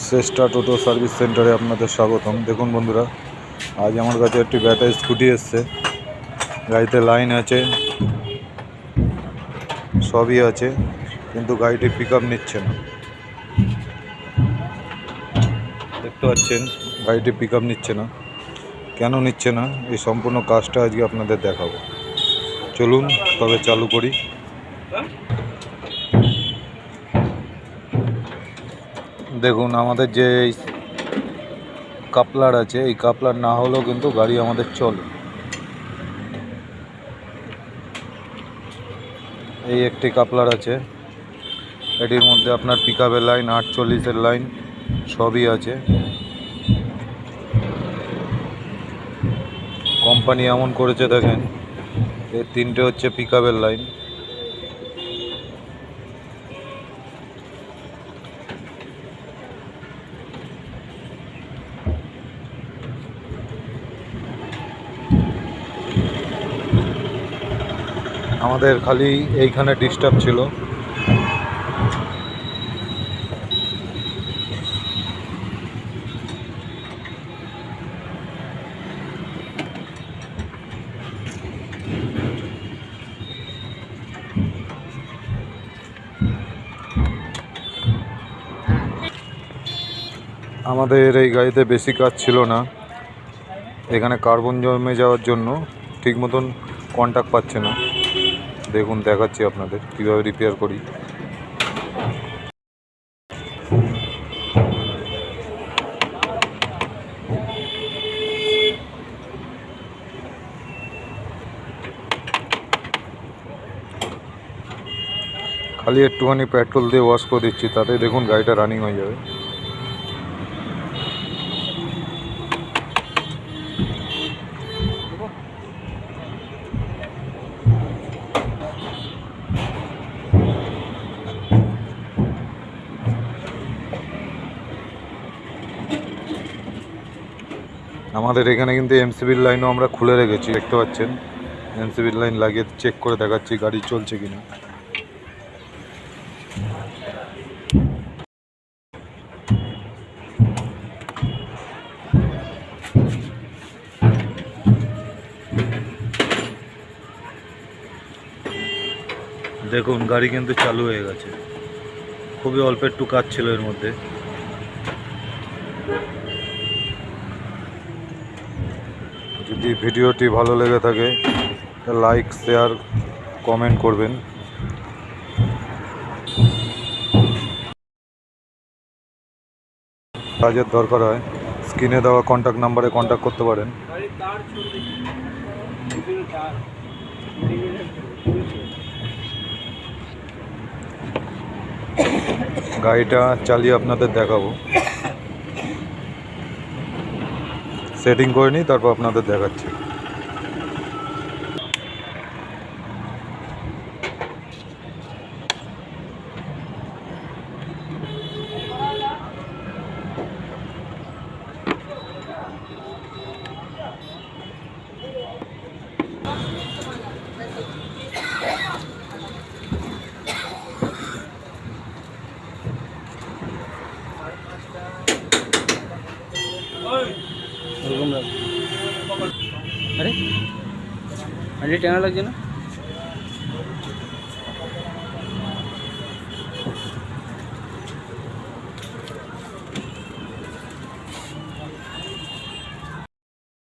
শ্রেষ্ঠা টোটো service সেন্টারে আপনাদের স্বাগতম। দেখুন বন্ধুরা, আজ আমার কাছে একটি ব্যাটারি স্কুটি এসছে। গাড়িতে লাইন আছে, সবই আছে, কিন্তু গাড়িটি পিক আপ নিচ্ছে না। দেখতে পাচ্ছেন গাড়িটি পিক আপ নিচ্ছে না। কেন নিচ্ছে না, এই সম্পূর্ণ কাজটা আজকে আপনাদের দেখাবো। চলুন তবে চালু করি। দেখুন, আমাদের যে কাপলার আছে, এই কাপলার না হলেও কিন্তু গাড়ি আমাদের চলে। এই একটি কাপলার আছে, এটির মধ্যে আপনার পিক আপের লাইন, 48-এর লাইন সবই আছে। কোম্পানি এমন করেছে দেখেন, এই তিনটে হচ্ছে পিক আপের লাইন। আমাদের খালি এইখানে ডিস্টার্ব ছিল। আমাদের এই গাড়িতে বেশি কাজ ছিল না। এখানে কার্বন জমে যাওয়ার জন্য ঠিক মতন কন্টাক্ট পাচ্ছে না। দেখুন, দেখাচ্ছি আপনাদের কীভাবে রিপেয়ার করি। খালি একটুখানি পেট্রোল দিয়ে ওয়াশ করে দিচ্ছি, তাতে দেখুন গাড়িটা রানিং হয়ে যাবে। আমাদের এখানে কিন্তু এমসিবির লাইনও আমরা খুলে রেখেছি, দেখতে পাচ্ছেন। এমসিবির লাইন লাগিয়ে চেক করে দেখাচ্ছি গাড়ি চলছে কিনা। দেখুন, গাড়ি কিন্তু চালু হয়ে গেছে। খুবই অল্প একটু কাজ ছিল এর মধ্যে। যদি ভিডিওটি ভালো লেগে থাকে লাইক, শেয়ার, কমেন্ট করবেন। কাজের দরকার হয়, স্ক্রিনে দেওয়া কন্ট্যাক্ট নাম্বারে কন্ট্যাক্ট করতে পারেন। গাড়িটা চালিয়ে আপনাদের দেখাবো, সেটিং করে নিই, তারপর আপনাদের দেখাচ্ছি। अरे अरे टेना लग जाए ना।